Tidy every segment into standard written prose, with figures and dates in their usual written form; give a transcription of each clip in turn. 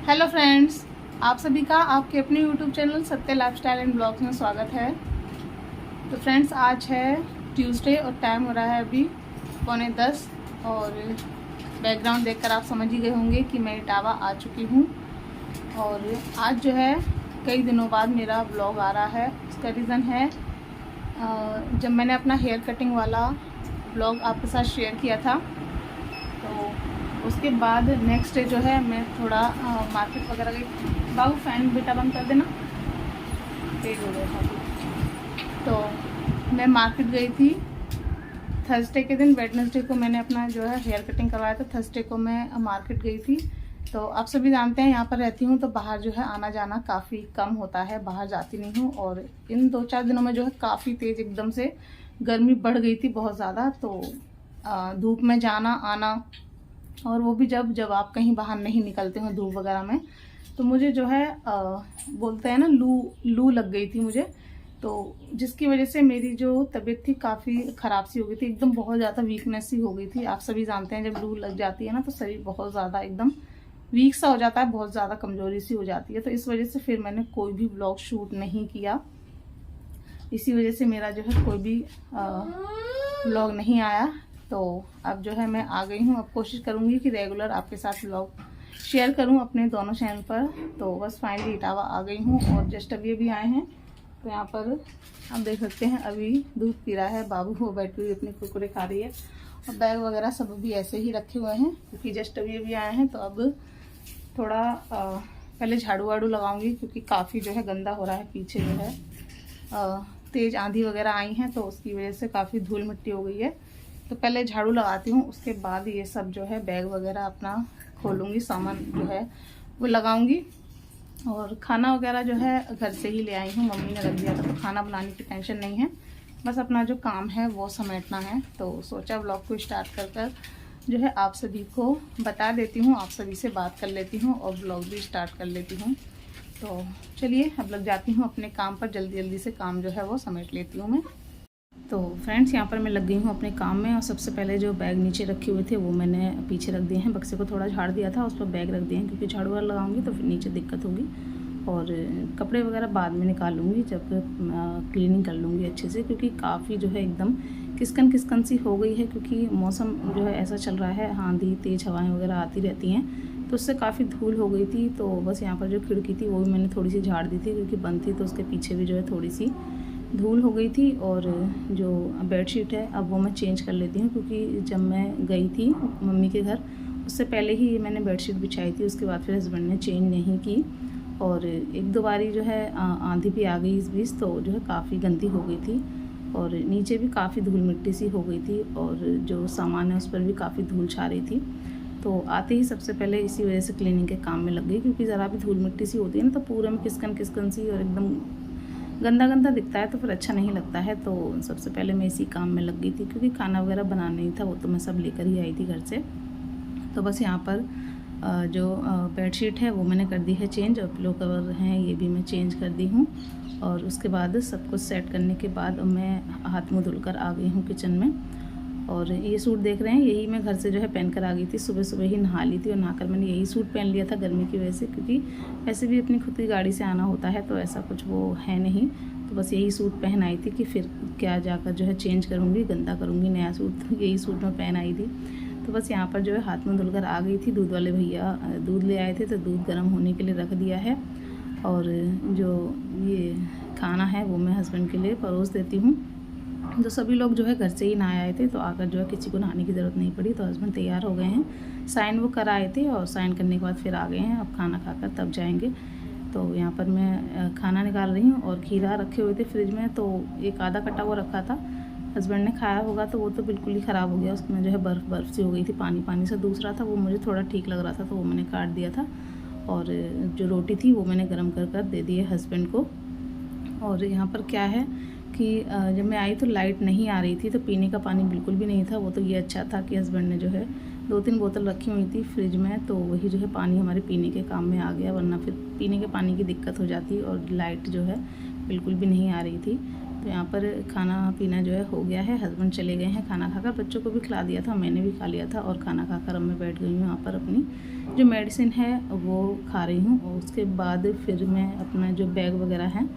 Hello friends, आप सभी का आपके अपने यूट्यूब चैनल सत्य लाइफस्टाइल एंड ब्लॉग्स में स्वागत है। तो फ्रेंड्स, आज है ट्यूसडे और टाइम हो रहा है अभी 9:45 और बैकग्राउंड देखकर आप समझ ही गए होंगे कि मैं इटावा आ चुकी हूँ। और आज जो है कई दिनों बाद मेरा ब्लॉग आ रहा है। उसका रीज़न है जब मैंने अपना हेयर कटिंग वाला ब्लॉग आपके साथ शेयर किया था, तो उसके बाद नेक्स्ट डे जो है मैं थोड़ा मार्केट वगैरह गई। बाबू फैन बेटा बंद कर देना, तेज हो गया था। तो मैं मार्केट गई थी थर्सडे के दिन। वेडनेसडे को मैंने अपना जो है हेयर कटिंग करवाया था। थर्सडे को मैं मार्केट गई थी। तो आप सभी जानते हैं यहाँ पर रहती हूँ तो बाहर जो है आना जाना काफ़ी कम होता है, बाहर जाती नहीं हूँ। और इन 2-4 दिनों में जो है काफ़ी तेज़ एकदम से गर्मी बढ़ गई थी, बहुत ज़्यादा। तो धूप में जाना आना, और वो भी जब आप कहीं बाहर नहीं निकलते हो धूप वगैरह में, तो मुझे जो है बोलते हैं ना, लू लग गई थी मुझे। तो जिसकी वजह से मेरी जो तबीयत थी काफ़ी ख़राब सी हो गई थी, एकदम बहुत ज़्यादा वीकनेस सी हो गई थी। आप सभी जानते हैं जब लू लग जाती है ना तो शरीर बहुत ज़्यादा एकदम वीक सा हो जाता है, बहुत ज़्यादा कमज़ोरी सी हो जाती है। तो इस वजह से फिर मैंने कोई भी ब्लॉग शूट नहीं किया। इसी वजह से मेरा जो है कोई भी ब्लॉग नहीं आया। तो अब जो है मैं आ गई हूँ। अब कोशिश करूँगी कि रेगुलर आपके साथ ब्लॉग शेयर करूँ अपने दोनों चैनल पर। तो बस फाइनली इटावा आ गई हूँ और जस्ट अभी आए हैं। तो यहाँ पर आप देख सकते हैं अभी दूध पी रहा है बाबू, वो बैठी हुई अपने कुरकुरे खा रही है। और बैग वगैरह सब अभी ऐसे ही रखे हुए हैं क्योंकि जस्ट अभी आए हैं। तो अब थोड़ा पहले झाड़ू वाड़ू लगाऊंगी क्योंकि काफ़ी जो है गंदा हो रहा है। पीछे जो है तेज़ आंधी वगैरह आई हैं तो उसकी वजह से काफ़ी धूल मिट्टी हो गई है। तो पहले झाड़ू लगाती हूँ, उसके बाद ये सब जो है बैग वगैरह अपना खोलूँगी, सामान जो है वो लगाऊंगी। और खाना वगैरह जो है घर से ही ले आई हूँ, मम्मी ने रख दिया था, तो खाना बनाने की टेंशन नहीं है। बस अपना जो काम है वो समेटना है। तो सोचा ब्लॉग को स्टार्ट कर जो है आप सभी को बता देती हूँ, आप सभी से बात कर लेती हूँ और ब्लॉग भी स्टार्ट कर लेती हूँ। तो चलिए अब लग जाती हूँ अपने काम पर, जल्दी जल्दी से काम जो है वो समेट लेती हूँ मैं। तो फ्रेंड्स, यहाँ पर मैं लग गई हूँ अपने काम में। और सबसे पहले जो बैग नीचे रखे हुए थे वो मैंने पीछे रख दिए हैं। बक्से को थोड़ा झाड़ दिया था, उस पर बैग रख दिए हैं क्योंकि झाड़ू वाला लगाऊंगी तो फिर नीचे दिक्कत होगी। और कपड़े वगैरह बाद में निकाल लूँगी जब क्लीनिंग कर लूँगी अच्छे से, क्योंकि काफ़ी जो है एकदम किसकन सी हो गई है। क्योंकि मौसम जो है ऐसा चल रहा है, आंधी तेज़ हवाएँ वगैरह आती रहती हैं, तो उससे काफ़ी धूल हो गई थी। तो बस यहाँ पर जो खिड़की थी वो भी मैंने थोड़ी सी झाड़ दी थी क्योंकि बंद थी, तो उसके पीछे भी जो है थोड़ी सी धूल हो गई थी। और जो बेडशीट है अब वो मैं चेंज कर लेती हूँ क्योंकि जब मैं गई थी मम्मी के घर उससे पहले ही मैंने बेडशीट बिछाई थी। उसके बाद फिर हस्बैंड ने चेंज नहीं की। और 1-2 बारी जो है आंधी भी आ गई इस बीच, तो जो है काफ़ी गंदी हो गई थी। और नीचे भी काफ़ी धूल मिट्टी सी हो गई थी और जो सामान है उस पर भी काफ़ी धूल छा रही थी। तो आते ही सबसे पहले इसी वजह से क्लीनिंग के काम में लग गई, क्योंकि ज़रा भी धूल मिट्टी सी होती है ना तो पूरे में किसकन सी और एकदम गंदा दिखता है, तो फिर अच्छा नहीं लगता है। तो सबसे पहले मैं इसी काम में लग गई थी क्योंकि खाना वगैरह बनाना नहीं था, वो तो मैं सब लेकर ही आई थी घर से। तो बस यहाँ पर जो बेडशीट है वो मैंने कर दी है चेंज, और पिलो कवर हैं ये भी मैं चेंज कर दी हूँ। और उसके बाद सब कुछ सेट करने के बाद मैं हाथ मुँह धुलकर आ गई हूँ किचन में। और ये सूट देख रहे हैं, यही मैं घर से जो है पहन कर आ गई थी। सुबह ही नहा ली थी और नहाकर मैंने यही सूट पहन लिया था गर्मी की वजह से, क्योंकि ऐसे भी अपनी खुद की गाड़ी से आना होता है तो ऐसा कुछ वो है नहीं। तो बस यही सूट पहन आई थी कि फिर क्या जाकर जो है चेंज करूँगी, गंदा करूँगी नया सूट, तो यही सूट मैं पहन आई थी। तो बस यहाँ पर जो है हाथ मुँह धुलकर आ गई थी। दूध वाले भैया दूध ले आए थे तो दूध गर्म होने के लिए रख दिया है। और जो ये खाना है वो मैं हस्बैंड के लिए परोस देती हूँ। तो सभी लोग जो है घर से ही नहा आए थे तो आकर जो है किसी को नहाने की ज़रूरत नहीं पड़ी। तो हस्बैंड तैयार हो गए हैं, साइन वो कर आए थे और साइन करने के बाद फिर आ गए हैं। अब खाना खाकर तब जाएंगे। तो यहाँ पर मैं खाना निकाल रही हूँ और खीरा रखे हुए थे फ्रिज में, तो एक आधा कटा वो रखा था। हस्बैंड ने खाया होगा तो वो तो बिल्कुल ही ख़राब हो गया, उसमें जो है बर्फ़ सी हो गई थी, पानी से। दूसरा था वो मुझे थोड़ा ठीक लग रहा था तो वो मैंने काट दिया था। और जो रोटी थी वो मैंने गर्म कर दे दी है हस्बैंड को। और यहाँ पर क्या है कि जब मैं आई तो लाइट नहीं आ रही थी तो पीने का पानी बिल्कुल भी नहीं था। वो तो ये अच्छा था कि हस्बैंड ने जो है 2-3 बोतल रखी हुई थी फ्रिज में, तो वही जो है पानी हमारे पीने के काम में आ गया, वरना फिर पीने के पानी की दिक्कत हो जाती और लाइट जो है बिल्कुल भी नहीं आ रही थी। तो यहाँ पर खाना पीना जो है हो गया है। हस्बैंड चले गए हैं खाना खाकर, बच्चों को भी खिला दिया था, मैंने भी खा लिया था और खाना खाकर अब मैं बैठ गई हूँ यहाँ पर अपनी जो मेडिसिन है वो खा रही हूँ। और उसके बाद फिर मैं अपना जो बैग वगैरह हैं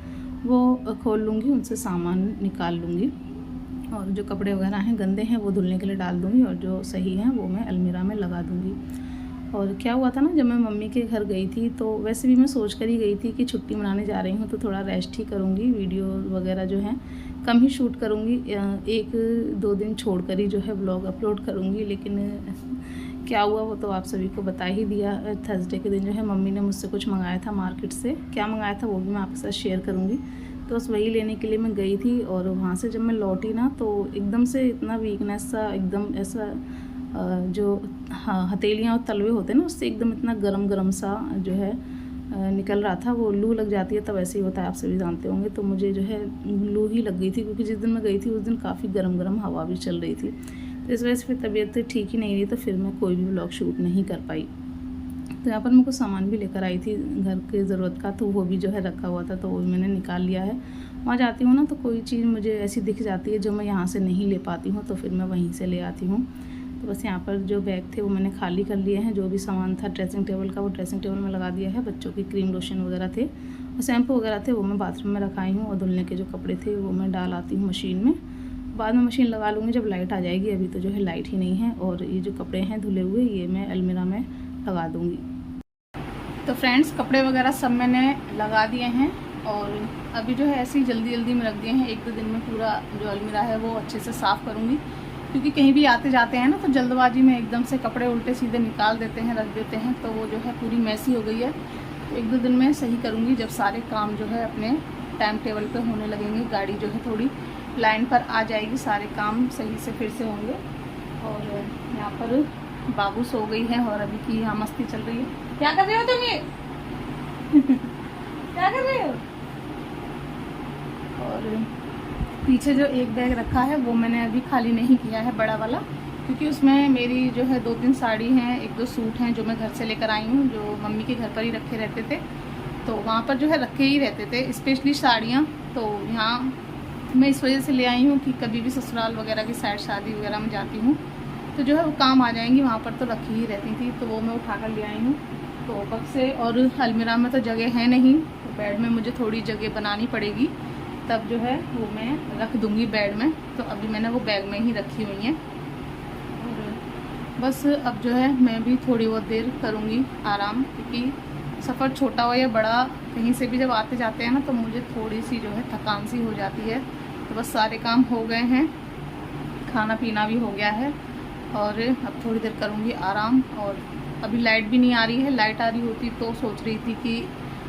वो खोल लूँगी, उनसे सामान निकाल लूँगी और जो कपड़े वगैरह हैं गंदे हैं वो धुलने के लिए डाल दूँगी और जो सही हैं वो मैं अलमीरा में लगा दूँगी। और क्या हुआ था ना, जब मैं मम्मी के घर गई थी तो वैसे भी मैं सोच कर ही गई थी कि छुट्टी मनाने जा रही हूँ तो थोड़ा रेस्ट ही करूँगी, वीडियो वगैरह जो हैं कम ही शूट करूँगी, 1-2 दिन छोड़ कर ही जो है व्लॉग अपलोड करूँगी। लेकिन क्या हुआ वो तो आप सभी को बता ही दिया। थर्सडे के दिन जो है मम्मी ने मुझसे कुछ मंगाया था मार्केट से, क्या मंगाया था वो भी मैं आपके साथ शेयर करूँगी। तो बस वही लेने के लिए मैं गई थी और वहाँ से जब मैं लौटी ना तो एकदम से इतना वीकनेस सा, एकदम ऐसा जो हथेलियाँ और तलवे होते हैं ना उससे एकदम इतना गरम सा जो है निकल रहा था। वो लू लग जाती है तब ऐसे ही होता है, आप सभी जानते होंगे। तो मुझे जो है लू ही लग गई थी क्योंकि जिस दिन मैं गई थी उस दिन काफ़ी गरम हवा भी चल रही थी। तो इस वजह से फिर तबीयत ठीक ही नहीं रही, तो फिर मैं कोई भी व्लॉग शूट नहीं कर पाई। तो यहाँ पर मैं कुछ सामान भी लेकर आई थी घर के ज़रूरत का, तो वो भी जो है रखा हुआ था तो वो मैंने निकाल लिया है। वहाँ जाती हूँ ना तो कोई चीज़ मुझे ऐसी दिख जाती है जो मैं यहाँ से नहीं ले पाती हूँ तो फिर मैं वहीं से ले आती हूँ। तो बस यहाँ पर जो बैग थे वो मैंने खाली कर लिए हैं, जो भी सामान था ड्रेसिंग टेबल का वो ड्रेसिंग टेबल में लगा दिया है। बच्चों की क्रीम लोशन वगैरह थे और शैम्पू वगैरह थे वो मैं बाथरूम में रखाई हूँ और धुलने के जो कपड़े थे वो मैं डाल आती हूँ मशीन में, बाद में मशीन लगा लूँगी जब लाइट आ जाएगी। अभी तो जो है लाइट ही नहीं है। और ये जो कपड़े हैं धुले हुए ये मैं अलमीरा में लगा दूँगी। तो फ्रेंड्स कपड़े वगैरह सब मैंने लगा दिए हैं और अभी जो है ऐसे ही जल्दी में रख दिए हैं। 1-2 दिन में पूरा जो अलमीरा है वो अच्छे से साफ़ करूँगी क्योंकि कहीं भी आते जाते हैं ना तो जल्दबाजी में एकदम से कपड़े उल्टे सीधे निकाल देते हैं, रख देते हैं, तो वो जो है पूरी मैसी हो गई है। तो 1-2 दिन में सही करूँगी जब सारे काम जो है अपने टाइम टेबल पे होने लगेंगे, गाड़ी जो है थोड़ी लाइन पर आ जाएगी, सारे काम सही से फिर से होंगे। और यहाँ पर बाबू सो गई है और अभी की यहाँ मस्ती चल रही है। क्या कर रहे हो तुम ये क्या कर रहे हो? और पीछे जो एक बैग रखा है वो मैंने अभी खाली नहीं किया है, बड़ा वाला, क्योंकि उसमें मेरी जो है 2-3 साड़ी हैं, 1-2 सूट हैं जो मैं घर से लेकर आई हूँ, जो मम्मी के घर पर ही रखे रहते थे। तो वहाँ पर जो है रखे ही रहते थे स्पेशली साड़ियाँ। तो यहाँ मैं इस वजह से ले आई हूँ कि कभी भी ससुराल वगैरह की साइड शादी वगैरह में जाती हूँ तो जो है वो काम आ जाएंगी, वहाँ पर तो रखी ही रहती थी, तो वो मैं उठा कर ले आई हूँ। तो बक्से और अलमीरा में तो जगह है नहीं, तो बेड में मुझे थोड़ी जगह बनानी पड़ेगी, तब जो है वो मैं रख दूँगी बेड में। तो अभी मैंने वो बैग में ही रखी हुई हैं और बस अब जो है मैं भी थोड़ी बहुत देर करूँगी आराम, क्योंकि सफ़र छोटा हो या बड़ा कहीं से भी जब आते जाते हैं ना तो मुझे थोड़ी सी जो है थकान सी हो जाती है। तो बस सारे काम हो गए हैं, खाना पीना भी हो गया है और अब थोड़ी देर करूँगी आराम। और अभी लाइट भी नहीं आ रही है, लाइट आ रही होती तो सोच रही थी कि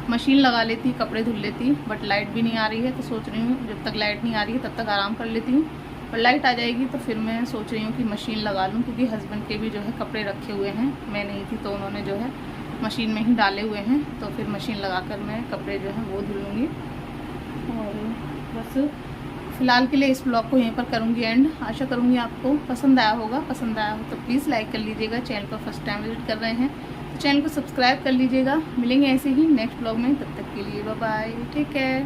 मशीन लगा लेती, कपड़े धुल लेती, बट लाइट भी नहीं आ रही है तो सोच रही हूँ जब तक लाइट नहीं आ रही है तब तक आराम कर लेती हूँ, और लाइट आ जाएगी तो फिर मैं सोच रही हूँ कि मशीन लगा लूँ, क्योंकि हस्बैंड के भी जो है कपड़े रखे हुए हैं, मैं नहीं थी तो उन्होंने जो है मशीन में ही डाले हुए हैं, तो फिर मशीन लगा कर मैं कपड़े जो हैं वो धुल लूँगी। और बस फिलहाल के लिए इस ब्लॉग को यहीं पर करूँगी एंड। आशा करूँगी आपको पसंद आया होगा, पसंद आया हो तो प्लीज़ लाइक कर लीजिएगा। चैनल पर फर्स्ट टाइम विजिट कर रहे हैं तो चैनल को सब्सक्राइब कर लीजिएगा। मिलेंगे ऐसे ही नेक्स्ट ब्लॉग में, तब तक के लिए बाय बाय, टेक केयर।